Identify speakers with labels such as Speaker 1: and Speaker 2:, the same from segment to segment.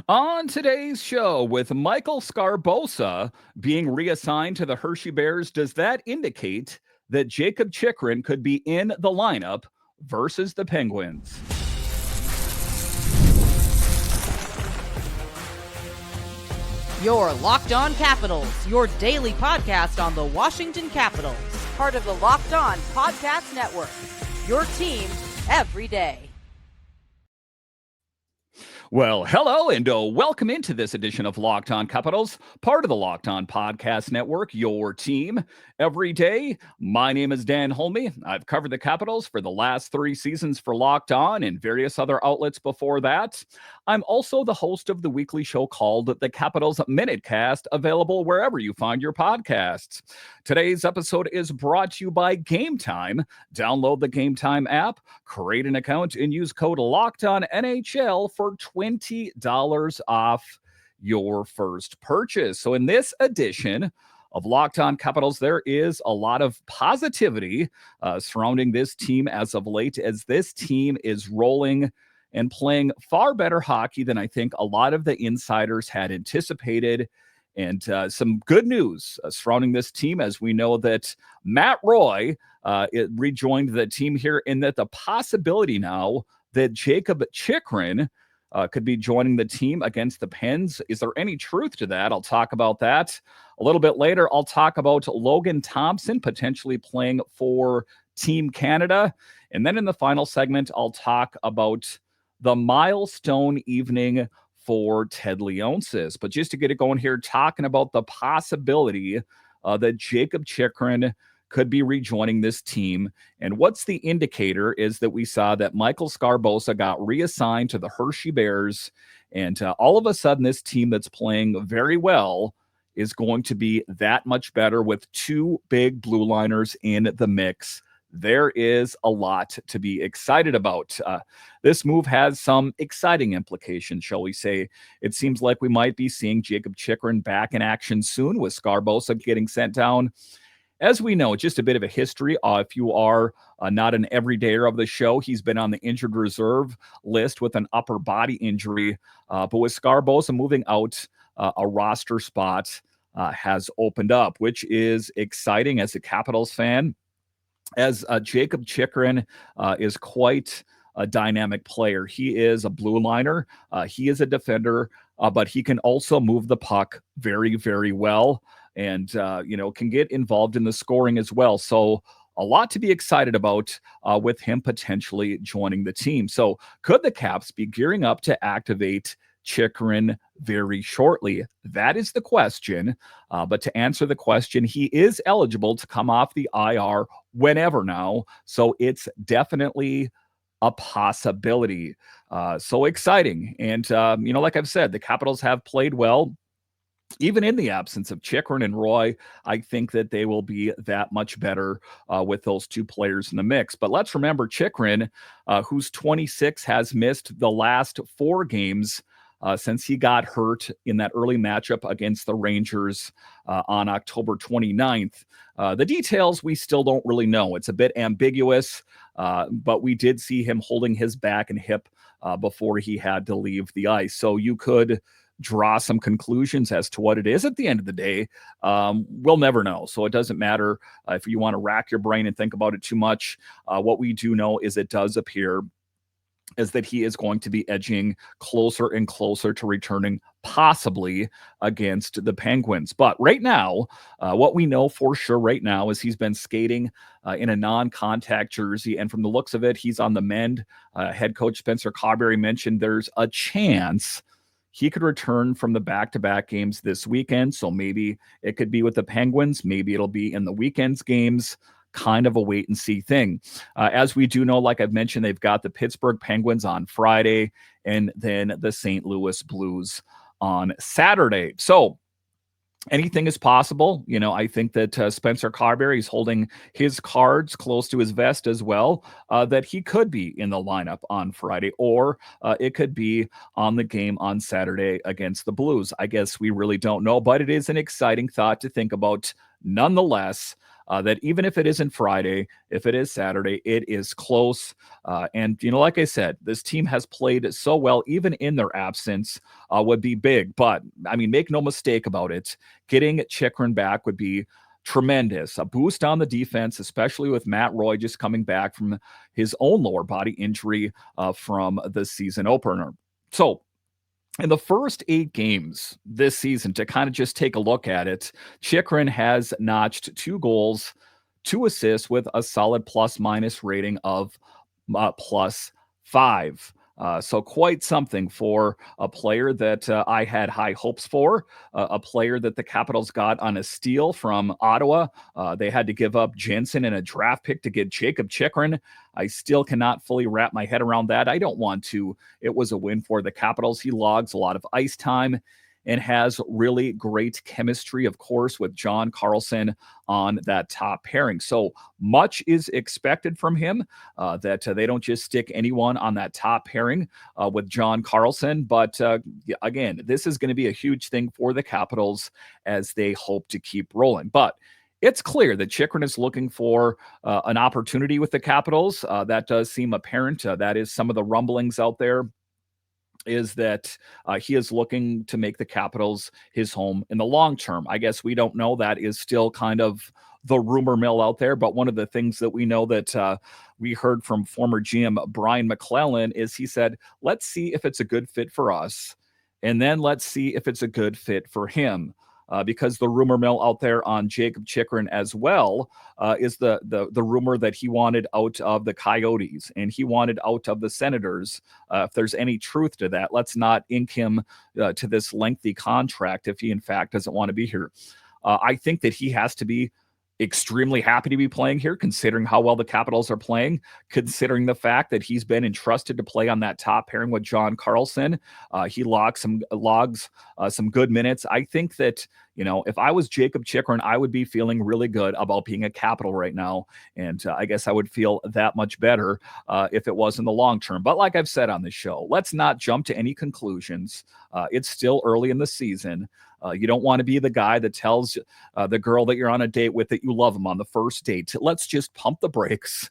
Speaker 1: On today's show with Michael Sgarbossa being reassigned to the Hershey Bears, does that indicate that Jakob Chychrun could be in the lineup versus the Penguins?
Speaker 2: Your Locked On Capitals, your daily podcast on the Washington Capitals. Part of the Locked On Podcast Network. Your team every day.
Speaker 1: Well, hello and welcome into this edition of Locked On Capitals, part of the Locked On Podcast Network, your team every day. My name is Dan Holme. I've covered the Capitals for the last 3 seasons for Locked On and various other outlets before that. I'm also the host of the weekly show called The Capitals Minutecast, available wherever you find your podcasts. Today's episode is brought to you by Game Time. Download the Game Time app, create an account, and use code LOCKEDONNHL for $20 off your first purchase. So in this edition of Locked On Capitals, there is a lot of positivity surrounding this team as of late, as this team is rolling and playing far better hockey than I think a lot of the insiders had anticipated. And some good news surrounding this team, as we know that Matt Roy rejoined the team here, and that the possibility now that Jakob Chychrun could be joining the team against the Pens. Is there any truth to that? I'll talk about that a little bit later. I'll talk about Logan Thompson potentially playing for Team Canada. And then in the final segment, I'll talk about the Milestone evening for Ted Leonsis. But just to get it going here, talking about the possibility that Jakob Chychrun could be rejoining this team. And what's the indicator is that we saw that Michael Sgarbossa got reassigned to the Hershey Bears. And all of a sudden, this team that's playing very well is going to be that much better with 2 big blue liners in the mix. There is a lot to be excited about. This move has some exciting implications, shall we say. It seems like we might be seeing Jakob Chychrun back in action soon, with Sgarbossa getting sent down. As we know, just a bit of a history. If you are not an everydayer of the show, he's been on the injured reserve list with an upper body injury. But with Sgarbossa moving out, a roster spot has opened up, which is exciting as a Capitals fan, as Jakob Chychrun is quite a dynamic player. He is a blue liner. He is a defender, but he can also move the puck very, very well, and can get involved in the scoring as well. So a lot to be excited about with him potentially joining the team. So could the Caps be gearing up to activate Chychrun very shortly? That is the question. But to answer the question, he is eligible to come off the IR whenever now. So it's definitely a possibility. So exciting. And, like I've said, the Capitals have played well. Even in the absence of Chychrun and Roy, I think that they will be that much better with those 2 players in the mix. But let's remember Chychrun, who's 26, has missed the last 4 games since he got hurt in that early matchup against the Rangers on October 29th. The details we still don't really know. It's a bit ambiguous, but we did see him holding his back and hip before he had to leave the ice. So you could draw some conclusions as to what it is. At the end of the day, we'll never know. So it doesn't matter if you want to rack your brain and think about it too much. What we do know is it does appear is that he is going to be edging closer and closer to returning, possibly against the Penguins. But right now, what we know for sure right now is he's been skating in a non-contact jersey. And from the looks of it, he's on the mend. Head coach Spencer Carberry mentioned there's a chance he could return from the back-to-back games this weekend. So maybe it could be with the Penguins. Maybe it'll be in the weekend's games. Kind of a wait-and-see thing. As we do know, like I've mentioned, they've got the Pittsburgh Penguins on Friday and then the St. Louis Blues on Saturday. So anything is possible. I think that Spencer Carberry is holding his cards close to his vest as well, that he could be in the lineup on Friday, or it could be on the game on Saturday against the Blues. I guess we really don't know, but it is an exciting thought to think about nonetheless. that even if it isn't Friday, if it is Saturday, it is close. And, like I said, this team has played so well, even in their absence would be big. But, I mean, make no mistake about it. Getting Chychrun back would be tremendous. A boost on the defense, especially with Matt Roy just coming back from his own lower body injury from the season opener. So, in the first 8 games this season, to kind of just take a look at it, Chychrun has notched 2 goals, 2 assists with a solid plus-minus rating of +5. So quite something for a player that I had high hopes for, a player that the Capitals got on a steal from Ottawa. They had to give up Jensen and a draft pick to get Jakob Chychrun. I still cannot fully wrap my head around that. I don't want to. It was a win for the Capitals. He logs a lot of ice time and has really great chemistry, of course, with John Carlson on that top pairing. So much is expected from him, that they don't just stick anyone on that top pairing with John Carlson. But again, this is going to be a huge thing for the Capitals as they hope to keep rolling. But it's clear that Chychrun is looking for an opportunity with the Capitals. That does seem apparent. That is some of the rumblings out there, is that he is looking to make the Capitals his home in the long term. I guess we don't know. That is still kind of the rumor mill out there. But one of the things that we know that we heard from former GM Brian McClellan is he said, let's see if it's a good fit for us, and then let's see if it's a good fit for him. Because the rumor mill out there on Jakob Chychrun as well is the rumor that he wanted out of the Coyotes and he wanted out of the Senators. If there's any truth to that, let's not ink him to this lengthy contract if he in fact doesn't want to be here. I think that he has to be extremely happy to be playing here, considering how well the Capitals are playing, considering the fact that he's been entrusted to play on that top pairing with John Carlson. He logs some good minutes. I think that, if I was Jakob Chychrun, I would be feeling really good about being a Capital right now. And I guess I would feel that much better if it was in the long term. But like I've said on this show, let's not jump to any conclusions. It's still early in the season. You don't want to be the guy that tells the girl that you're on a date with that you love them on the first date. Let's just pump the brakes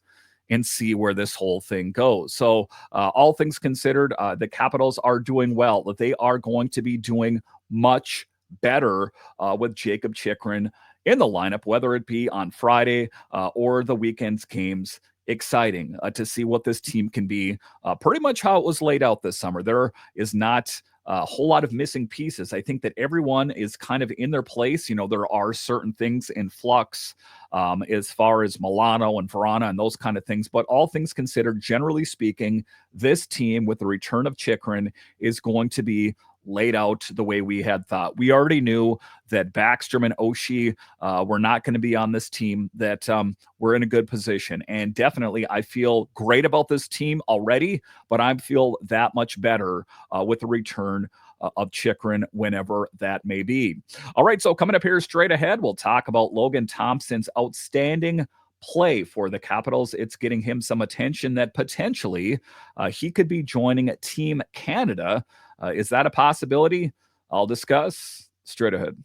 Speaker 1: and see where this whole thing goes. So all things considered, the Capitals are doing well. They are going to be doing much better with Jakob Chychrun in the lineup, whether it be on Friday or the weekend's games. Exciting to see what this team can be. Pretty much how it was laid out this summer. There is not a whole lot of missing pieces. I think that everyone is kind of in their place. There are certain things in flux as far as Milano and Verana and those kind of things. But all things considered, generally speaking, this team with the return of Chychrun is going to be laid out the way we had thought. We already knew that Backstrom and Oshie were not going to be on this team, that we're in a good position. And definitely, I feel great about this team already, but I feel that much better with the return of Chychrun whenever that may be. All right, so coming up here straight ahead, we'll talk about Logan Thompson's outstanding play for the Capitals. It's getting him some attention that potentially he could be joining Team Canada. Is that a possibility? I'll discuss straight ahead.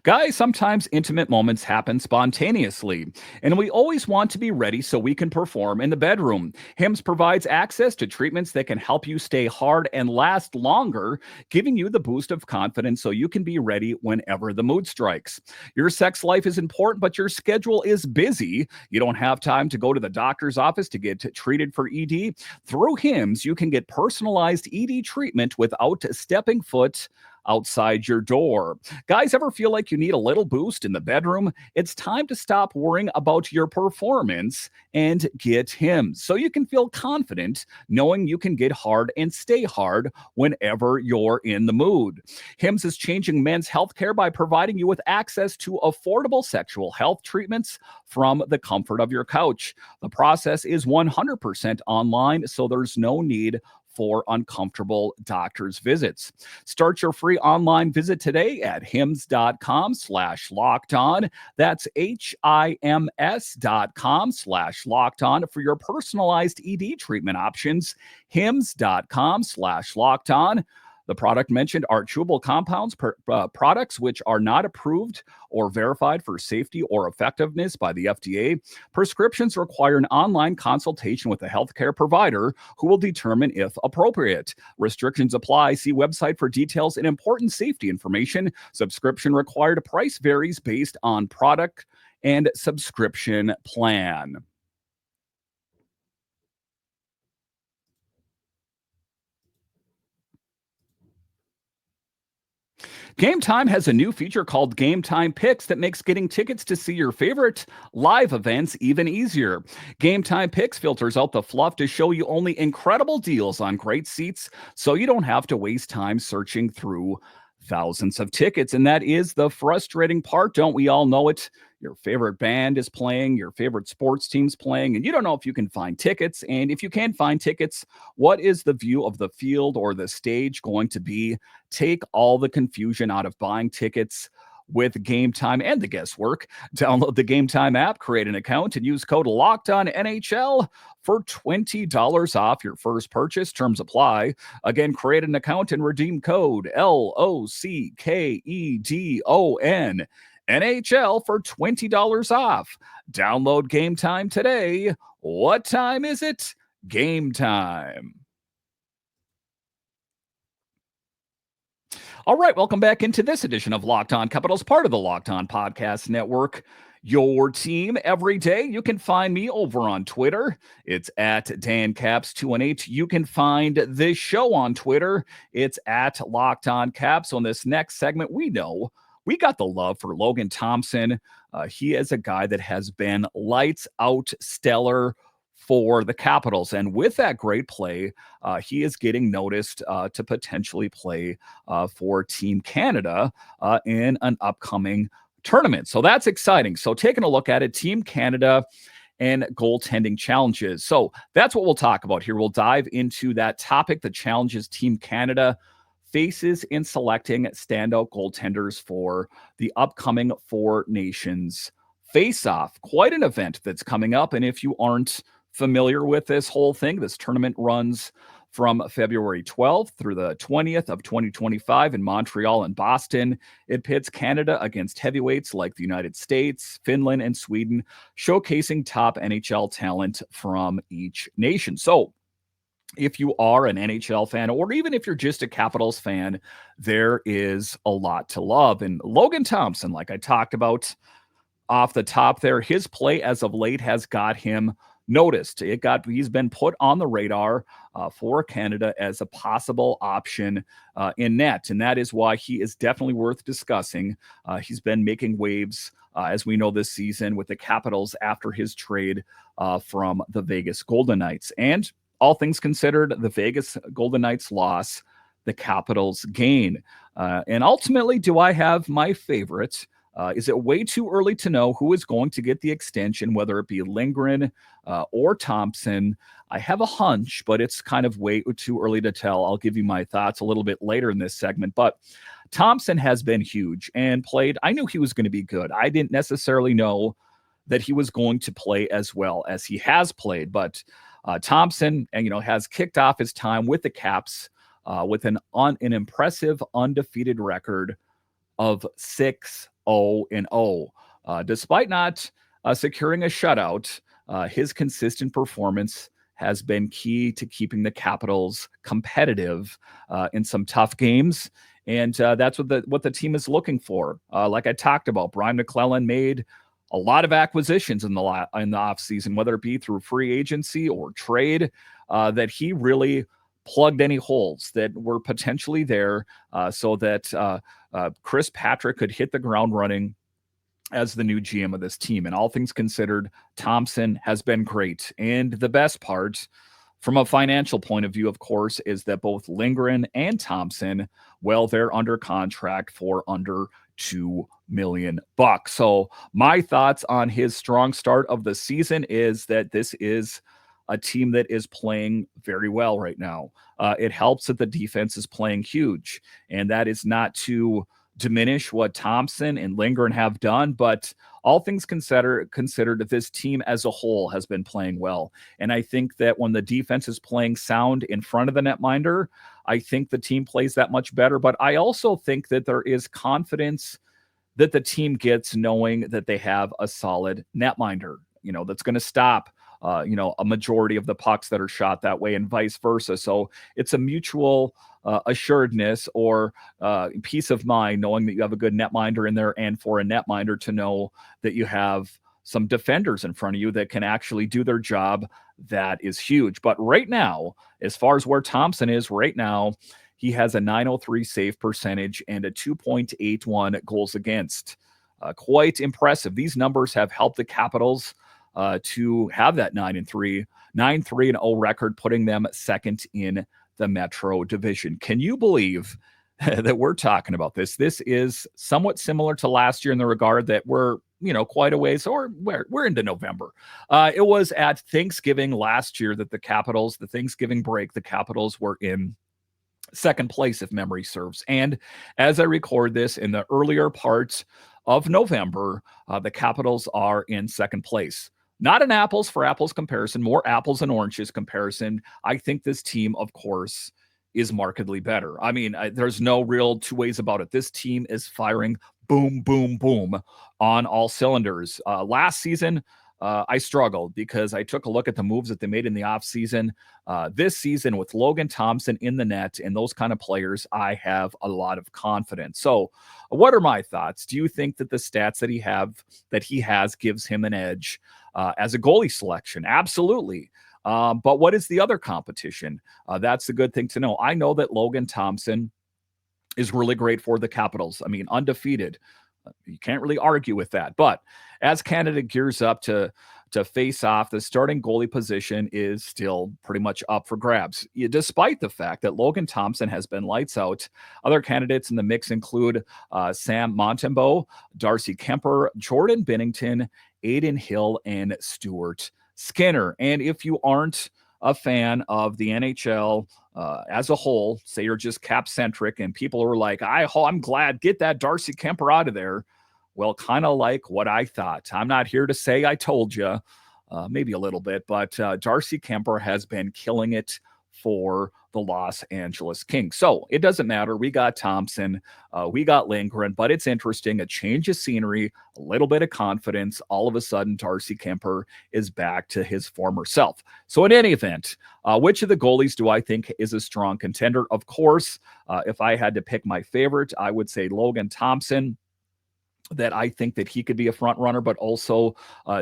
Speaker 1: Guys, sometimes intimate moments happen spontaneously, and we always want to be ready so we can perform in the bedroom. Hims provides access to treatments that can help you stay hard and last longer, giving you the boost of confidence so you can be ready whenever the mood strikes. Your sex life is important, but your schedule is busy. You don't have time to go to the doctor's office to get treated for ED. Through Hims, you can get personalized ED treatment without stepping foot outside your door. Guys, ever feel like you need a little boost in the bedroom? It's time to stop worrying about your performance and get Hims so you can feel confident knowing you can get hard and stay hard whenever you're in the mood. Hims is changing men's healthcare by providing you with access to affordable sexual health treatments from the comfort of your couch. The process is 100% online, so there's no need for uncomfortable doctor's visits. Start your free online visit today at hims.com/lockedon. That's HIMS.com/lockedon for your personalized ED treatment options. hims.com/lockedon. The product mentioned are chewable compounds, products which are not approved or verified for safety or effectiveness by the FDA. Prescriptions require an online consultation with a healthcare provider who will determine if appropriate. Restrictions apply. See website for details and important safety information. Subscription required. Price varies based on product and subscription plan. Game Time has a new feature called Game Time Picks that makes getting tickets to see your favorite live events even easier. Game Time Picks filters out the fluff to show you only incredible deals on great seats so you don't have to waste time searching through thousands of tickets. And that is the frustrating part. Don't we all know it? Your favorite band is playing, your favorite sports team's playing, and you don't know if you can find tickets. And if you can't find tickets, what is the view of the field or the stage going to be? Take all the confusion out of buying tickets with Game Time and the guesswork. Download the Game Time app, create an account, and use code LOCKEDONNHL for $20 off your first purchase. Terms apply. Again, create an account and redeem code LOCKEDON NHL for $20 off. Download Game Time today. What time is it? Game time. All right, welcome back into this edition of Locked On Capitals, part of the Locked On Podcast Network. Your team every day. You can find me over on Twitter. It's at DanCaps218. You can find this show on Twitter. It's at Locked On Caps. On this next segment, we know we got the love for Logan Thompson. He is a guy that has been lights out stellar for the Capitals. And with that great play, he is getting noticed to potentially play for Team Canada in an upcoming tournament. So that's exciting. So taking a look at it, Team Canada and goaltending challenges. So that's what we'll talk about here. We'll dive into that topic, the challenges Team Canada faces in selecting standout goaltenders for the upcoming Four Nations face-off. Quite an event that's coming up. And if you aren't familiar with this whole thing, this tournament runs from February 12th through the 20th of 2025 in Montreal and Boston. It pits Canada against heavyweights like the United States, Finland, and Sweden, showcasing top NHL talent from each nation. So if you are an NHL fan, or even if you're just a Capitals fan, there is a lot to love. And Logan Thompson, like I talked about off the top there, his play as of late has got him noticed. He's been put on the radar for Canada as a possible option in net, and that is why he is definitely worth discussing. He's been making waves, as we know, this season with the Capitals after his trade from the Vegas Golden Knights. And all things considered, the Vegas Golden Knights loss, the Capitals gain. And ultimately, do I have my favorite? Is it way too early to know who is going to get the extension, whether it be Lindgren or Thompson? I have a hunch, but it's kind of way too early to tell. I'll give you my thoughts a little bit later in this segment. But Thompson has been huge and played. I knew he was going to be good. I didn't necessarily know that he was going to play as well as he has played. But Thompson, has kicked off his time with the Caps with an impressive undefeated record of 6-0-0. Despite not securing a shutout, his consistent performance has been key to keeping the Capitals competitive in some tough games. And that's what the team is looking for. Like I talked about, Brian McClellan made a lot of acquisitions in the offseason, whether it be through free agency or trade, that he really plugged any holes that were potentially there so that Chris Patrick could hit the ground running as the new GM of this team. And all things considered, Thompson has been great. And the best part, from a financial point of view, of course, is that both Lindgren and Thompson, well, they're under contract for under $2 million. So my thoughts on his strong start of the season is that this is a team that is playing very well right now. It helps that the defense is playing huge, and that is not to diminish what Thompson and Lindgren have done, but all things considered, this team as a whole has been playing well. And I think that when the defense is playing sound in front of the netminder, I think the team plays that much better. But I also think that there is confidence that the team gets knowing that they have a solid netminder, that's going to stop a majority of the pucks that are shot that way and vice versa. So it's a mutual assuredness or peace of mind knowing that you have a good netminder in there, and for a netminder to know that you have some defenders in front of you that can actually do their job. That is huge. But right now, as far as where Thompson is right now, he has a .903 save percentage and a 2.81 goals against. Quite impressive. These numbers have helped the Capitals to have that 9-3-0 record, putting them second in the Metro Division. Can you believe that we're talking about this? This is somewhat similar to last year in the regard that we're, quite a ways, or we're into November. It was at Thanksgiving last year that the Thanksgiving break, the Capitals were in second place, if memory serves. And as I record this in the earlier parts of November, the Capitals are in second place. Not an apples for apples comparison, more apples and oranges comparison. I think this team, of course, is markedly better. I mean, there's no real two ways about it. This team is firing boom, boom, boom on all cylinders. Last season, I struggled because I took a look at the moves that they made in the offseason. This season, with Logan Thompson in the net and those kind of players, I have a lot of confidence. So what are my thoughts? Do you think that the stats that he has gives him an edge as a goalie selection? Absolutely. But what is the other competition? That's the good thing to know. I know that Logan Thompson is really great for the Capitals. I mean, undefeated. You can't really argue with that. But as Canada gears up to face off, the starting goalie position is still pretty much up for grabs, despite the fact that Logan Thompson has been lights out. Other candidates in the mix include Sam Montembeault, Darcy Kemper, Jordan Binnington, Aiden Hill, and Stuart Skinner. And if you aren't a fan of the NHL as a whole, say you're just cap-centric and people are like, I'm glad, get that Darcy Kemper out of there. Well, kind of like what I thought. I'm not here to say I told you, maybe a little bit, but Darcy Kemper has been killing it for the Los Angeles Kings. So it doesn't matter. We got Thompson, we got Lindgren, but it's interesting. A change of scenery, a little bit of confidence. All of a sudden, Darcy Kemper is back to his former self. So in any event, which of the goalies do I think is a strong contender? Of course, if I had to pick my favorite, I would say Logan Thompson. That I think that he could be a front runner, but also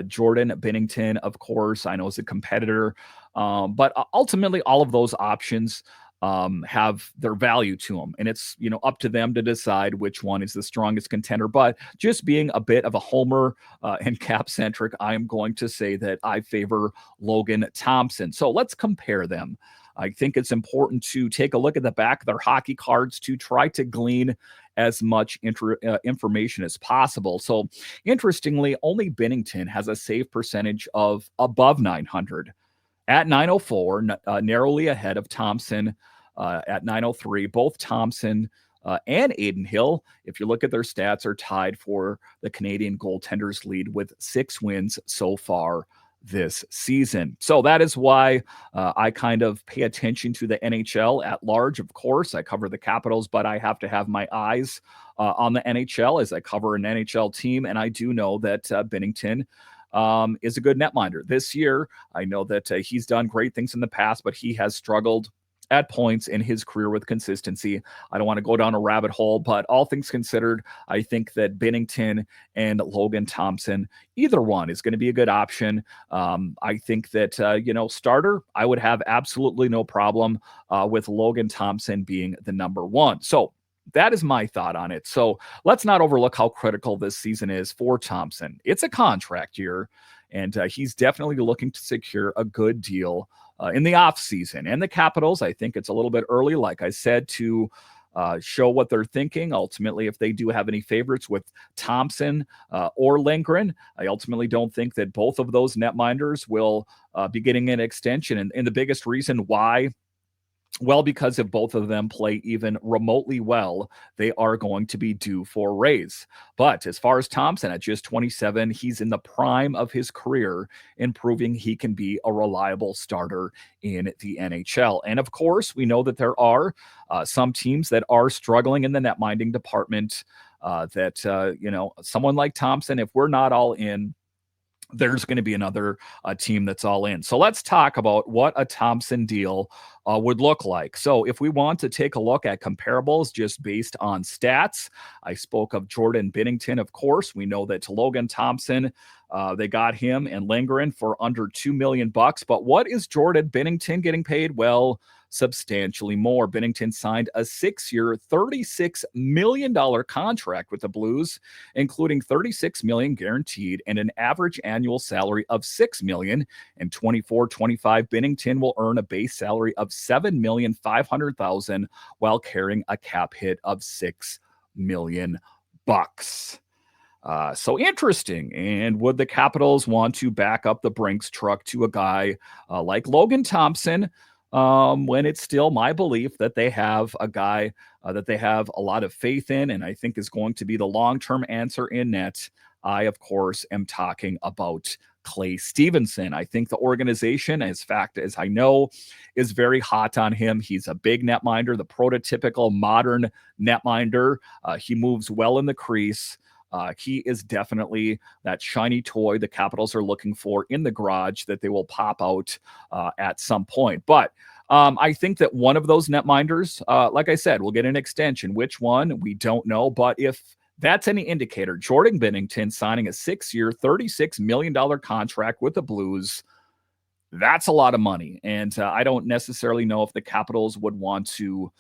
Speaker 1: Jordan Binnington, of course, I know is a competitor. But ultimately, all of those options have their value to them. And it's, up to them to decide which one is the strongest contender. But just being a bit of a homer and cap-centric, I am going to say that I favor Logan Thompson. So let's compare them. I think it's important to take a look at the back of their hockey cards to try to glean as much information as possible. So interestingly, only Binnington has a save percentage of above 900 at 904, narrowly ahead of Thompson at 903. Both Thompson and Aiden Hill, if you look at their stats, are tied for the Canadian goaltenders lead with 6 wins so far this season. So that is why I kind of pay attention to the NHL at large. Of course, I cover the Capitals, but I have to have my eyes on the NHL as I cover an NHL team. And I do know that Binnington is a good netminder. This year, I know that he's done great things in the past, but he has struggled at points in his career with consistency. I don't want to go down a rabbit hole, but all things considered, I think that Binnington and Logan Thompson, either one is going to be a good option. I think that, starter, I would have absolutely no problem with Logan Thompson being the number one. So that is my thought on it. So let's not overlook how critical this season is for Thompson. It's a contract year, and he's definitely looking to secure a good deal in the offseason. And the Capitals, I think it's a little bit early, like I said, to show what they're thinking. Ultimately, if they do have any favorites with Thompson or Lindgren, I ultimately don't think that both of those netminders will be getting an extension. And the biggest reason why Well, because if both of them play even remotely well, they are going to be due for a raise. But as far as Thompson at just 27, he's in the prime of his career in proving he can be a reliable starter in the NHL. And of course, we know that there are some teams that are struggling in the net minding department. Someone like Thompson, if we're not all in, there's going to be another team that's all in. So let's talk about what a Thompson deal would look like. So if we want to take a look at comparables just based on stats, I spoke of Jordan Binnington, of course. We know that Logan Thompson, they got him and Lindgren for under $2 million. But what is Jordan Binnington getting paid? Well, substantially more. Binnington signed a 6-year, $36 million contract with the Blues, including $36 million guaranteed and an average annual salary of $6 million. In 24-25, Binnington will earn a base salary of $7,500,000 while carrying a cap hit of $6 million. So interesting. And would the Capitals want to back up the Brinks truck to a guy like Logan Thompson when it's still my belief that they have a guy that they have a lot of faith in and I think is going to be the long-term answer in net? I, of course, am talking about Clay Stevenson. I think the organization, as I know, is very hot on him. He's a big netminder, the prototypical modern netminder. He moves well in the crease. He is definitely that shiny toy the Capitals are looking for in the garage that they will pop out at some point. But I think that one of those netminders, like I said, will get an extension. Which one? We don't know. But if that's any indicator, Jordan Binnington signing a 6-year, $36 million contract with the Blues, that's a lot of money. And I don't necessarily know if the Capitals would want to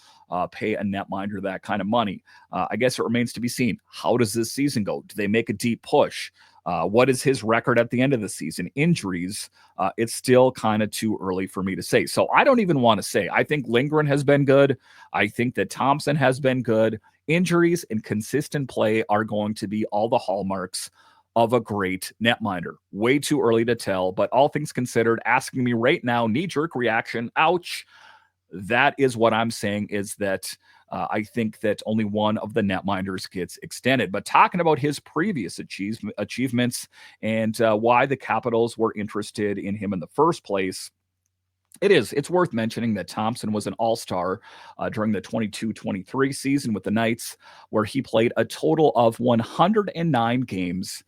Speaker 1: pay a netminder that kind of money. I guess it remains to be seen. How does this season go? Do they make a deep push? What is his record at the end of the season? Injuries, it's still kind of too early for me to say. So I don't even want to say. I think Lindgren has been good. I think that Thompson has been good. Injuries and consistent play are going to be all the hallmarks of a great netminder. Way too early to tell, but all things considered, asking me right now, knee-jerk reaction, ouch, that is what I'm saying is that I think that only one of the netminders gets extended. But talking about his previous achievements and why the Capitals were interested in him in the first place, it's worth mentioning that Thompson was an all-star during the 22-23 season with the Knights, where he played a total of 109 games,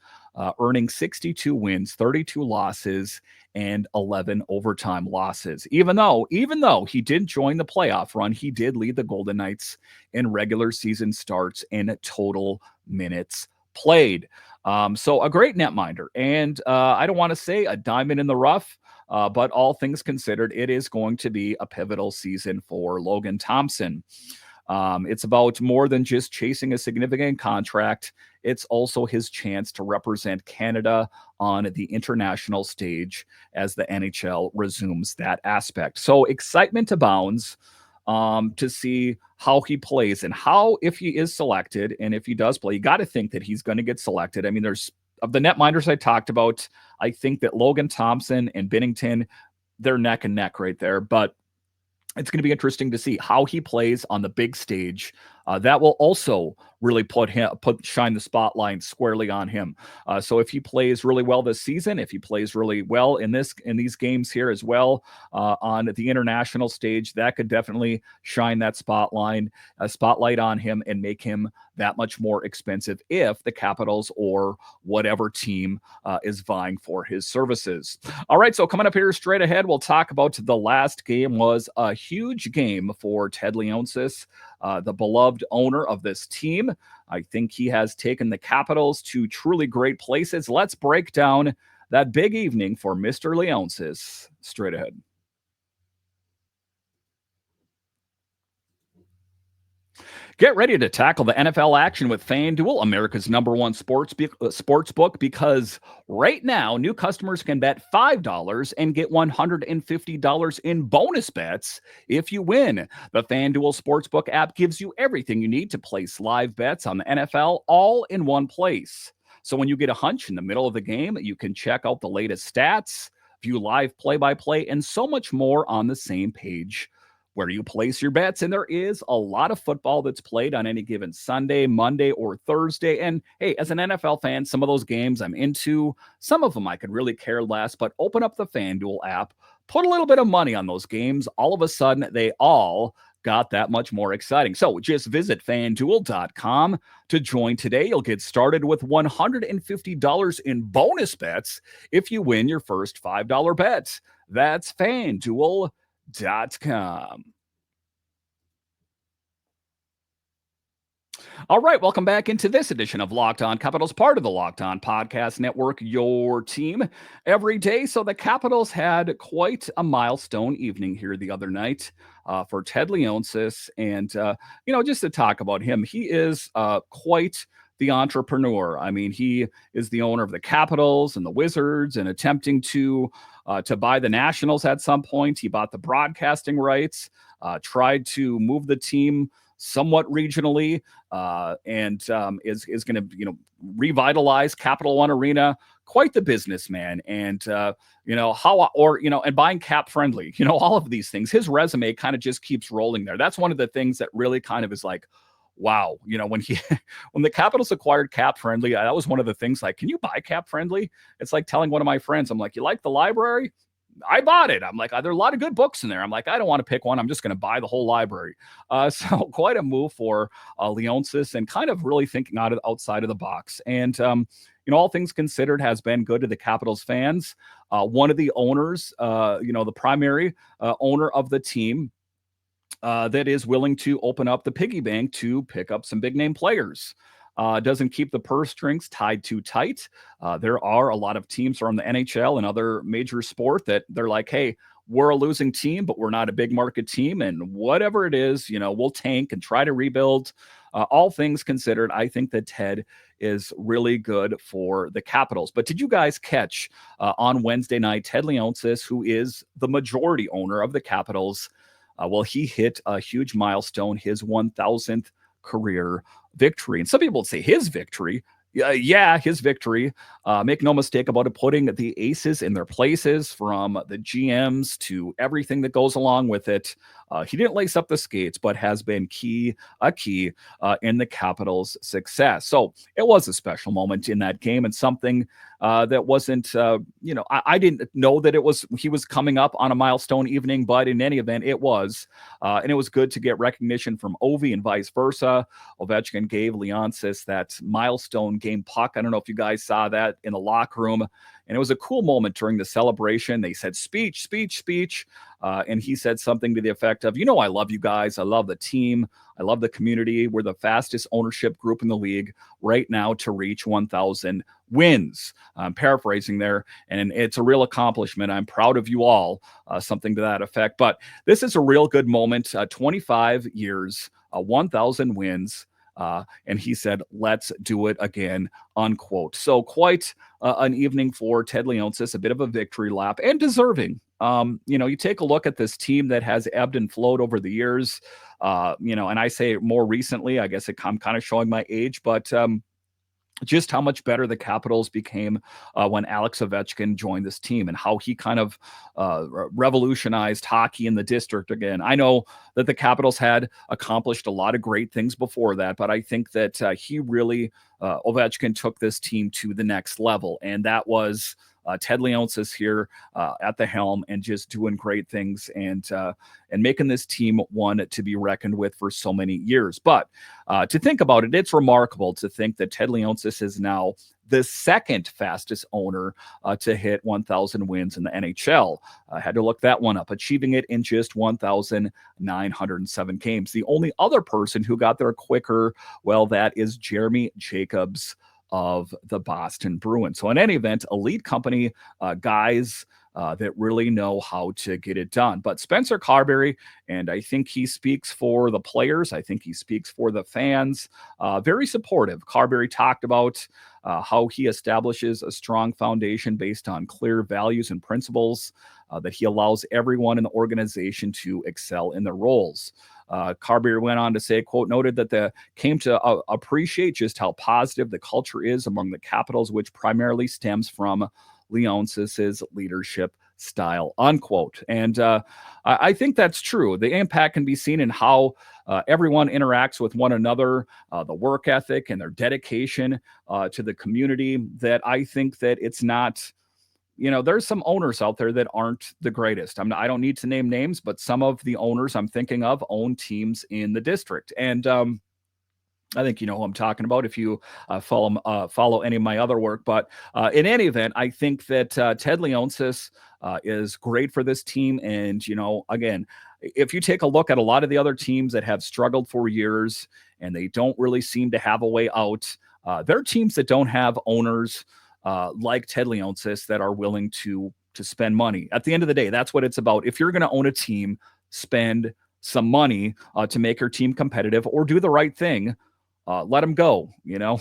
Speaker 1: earning 62 wins, 32 losses, and 11 overtime losses. Even though he didn't join the playoff run, he did lead the Golden Knights in regular season starts and total minutes played. So a great netminder. And I don't want to say a diamond in the rough, but all things considered, it is going to be a pivotal season for Logan Thompson. It's about more than just chasing a significant contract. It's also his chance to represent Canada on the international stage as the NHL resumes that aspect. So excitement abounds to see how he plays and how, if he is selected and if he does play, you got to think that he's going to get selected. I mean, there's of the netminders I talked about, I think that Logan Thompson and Binnington, they're neck and neck right there. But it's going to be interesting to see how he plays on the big stage. That will also really shine the spotlight squarely on him. So if he plays really well this season, if he plays really well in these games here as well on the international stage, that could definitely shine that spotlight on him and make him that much more expensive if the Capitals or whatever team is vying for his services. All right, so coming up here straight ahead, we'll talk about the last game. Was a huge game for Ted Leonsis, the beloved owner of this team. I think he has taken the Capitals to truly great places. Let's break down that big evening for Mr. Leonsis straight ahead. Get ready to tackle the NFL action with FanDuel, America's #1 sports book, because right now, new customers can bet $5 and get $150 in bonus bets if you win. The FanDuel Sportsbook app gives you everything you need to place live bets on the NFL all in one place. So when you get a hunch in the middle of the game, you can check out the latest stats, view live play-by-play, and so much more on the same page where you place your bets. And there is a lot of football that's played on any given Sunday, Monday, or Thursday. And hey, as an NFL fan, some of those games I'm into, some of them I could really care less, but open up the FanDuel app, put a little bit of money on those games. All of a sudden, they all got that much more exciting. So just visit fanduel.com to join today. You'll get started with $150 in bonus bets if you win your first $5 bet. That's fanduel.com. All right, welcome back into this edition of Locked On Capitals, part of the Locked On Podcast Network, your team every day. So the Capitals had quite a milestone evening here the other night for Ted Leonsis. And, just to talk about him, he is quite the entrepreneur. I mean, he is the owner of the Capitals and the Wizards and attempting to buy the Nationals at some point. He bought the broadcasting rights, tried to move the team somewhat regionally, and is going to, revitalize Capital One Arena. Quite the businessman, and and buying cap friendly. All of these things. His resume kind of just keeps rolling there. That's one of the things that really kind of is like, wow. When when the Capitals acquired cap friendly, that was one of the things. Like, can you buy cap friendly? It's like telling one of my friends, I'm like, you like the library? I bought it. I'm like, there are a lot of good books in there. I'm like, I don't want to pick one. I'm just going to buy the whole library. So quite a move for Leonsis, and kind of really thinking outside of the box. And, all things considered, has been good to the Capitals fans. One of the owners, the primary owner of the team, that is willing to open up the piggy bank to pick up some big name players. Doesn't keep the purse strings tied too tight. There are a lot of teams from the NHL and other major sport that they're like, hey, we're a losing team, but we're not a big market team. And whatever it is, we'll tank and try to rebuild. All things considered, I think that Ted is really good for the Capitals. But did you guys catch on Wednesday night, Ted Leonsis, who is the majority owner of the Capitals, he hit a huge milestone, his 1,000th career victory. And some people would say his victory. His victory. Make no mistake about it, putting the aces in their places, from the GMs to everything that goes along with it. He didn't lace up the skates, but has been a key in the Capitals' success. So it was a special moment in that game, and something that wasn't, I didn't know that he was coming up on a milestone evening, but in any event, it was. And it was good to get recognition from Ovi and vice versa. Ovechkin gave Leonsis that milestone game puck. I don't know if you guys saw that in the locker room. And it was a cool moment during the celebration. They said speech. And he said something to the effect of, I love you guys. I love the team. I love the community. We're the fastest ownership group in the league right now to reach 1,000 wins. I'm paraphrasing there. And it's a real accomplishment. I'm proud of you all, something to that effect. But this is a real good moment. 25 years, 1,000 wins. And he said, let's do it again, unquote. So quite an evening for Ted Leonsis, a bit of a victory lap, and deserving. You take a look at this team that has ebbed and flowed over the years, and I say more recently, I guess I'm kind of showing my age, but just how much better the Capitals became when Alex Ovechkin joined this team, and how he kind of revolutionized hockey in the district again. I know that the Capitals had accomplished a lot of great things before that, but I think that he really, Ovechkin took this team to the next level, and that was Ted Leonsis here at the helm, and just doing great things, and making this team one to be reckoned with for so many years. But to think about it, it's remarkable to think that Ted Leonsis is now the second fastest owner to hit 1,000 wins in the NHL. I had to look that one up, achieving it in just 1,907 games. The only other person who got there quicker, that is Jeremy Jacobs of the Boston Bruins. So in any event, elite company, guys that really know how to get it done. But Spencer Carberry, and I think he speaks for the players, I think he speaks for the fans, very supportive. Carberry talked about how he establishes a strong foundation based on clear values and principles, that he allows everyone in the organization to excel in their roles. Carberry went on to say, quote, noted that they came to appreciate just how positive the culture is among the Capitals, which primarily stems from Leonsis's leadership style, unquote. And I think that's true. The impact can be seen in how everyone interacts with one another, the work ethic and their dedication to the community, that I think that it's not, there's some owners out there that aren't the greatest. I don't need to name names, but some of the owners I'm thinking of own teams in the district. And I think you know who I'm talking about if you follow any of my other work. But in any event, I think that Ted Leonsis is great for this team. And, again, if you take a look at a lot of the other teams that have struggled for years and they don't really seem to have a way out, they're teams that don't have owners like Ted Leonsis that are willing to spend money. At the end of the day, that's what it's about. If you're going to own a team, spend some money to make your team competitive, or do the right thing. Let them go.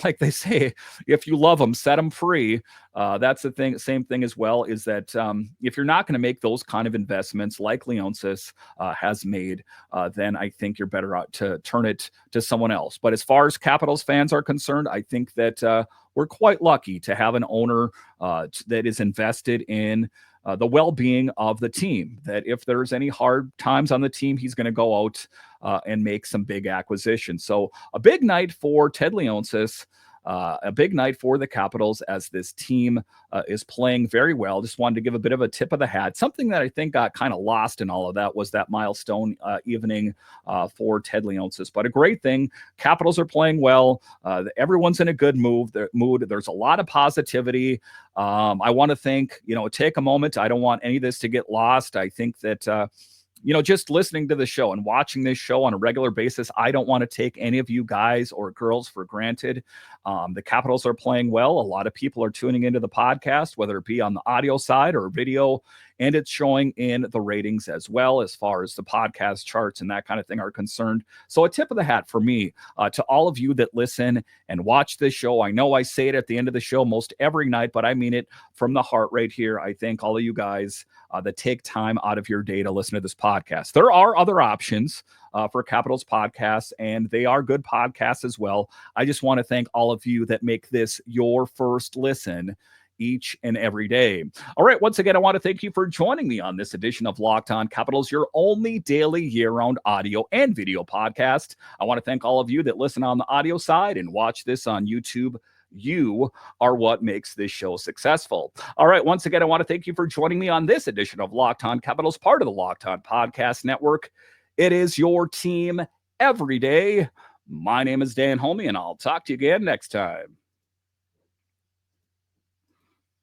Speaker 1: Like they say, if you love them, set them free. That's the thing. Same thing as well is that if you're not going to make those kind of investments like Leonsis has made, then I think you're better out to turn it to someone else. But as far as Capitals fans are concerned, I think that we're quite lucky to have an owner that is invested in the well-being of the team, that if there's any hard times on the team, he's going to go out and make some big acquisitions. So a big night for Ted Leonsis, a big night for the Capitals as this team is playing very well. Just wanted to give a bit of a tip of the hat. Something that I think got kind of lost in all of that was that Milestone evening for Ted Leonsis. But a great thing. Capitals are playing well. Everyone's in a good mood. There's a lot of positivity. I want to take a moment. I don't want any of this to get lost. I think that just listening to the show and watching this show on a regular basis, I don't want to take any of you guys or girls for granted. The Capitals are playing well. A lot of people are tuning into the podcast, whether it be on the audio side or video, and it's showing in the ratings as well as far as the podcast charts and that kind of thing are concerned. So a tip of the hat for me to all of you that listen and watch this show. I know I say it at the end of the show most every night, but I mean it from the heart right here. I thank all of you guys that take time out of your day to listen to this podcast. There are other options for Capitals podcasts, and they are good podcasts as well. I just want to thank all of you that make this your first listen each and every day. All right. Once again, I want to thank you for joining me on this edition of Locked On Capitals, your only daily year-round audio and video podcast. I want to thank all of you that listen on the audio side and watch this on YouTube. You are what makes this show successful. All right. Once again, I want to thank you for joining me on this edition of Locked On Capitals, part of the Locked On Podcast Network. It is your team every day. My name is Dan Holme, and I'll talk to you again next time.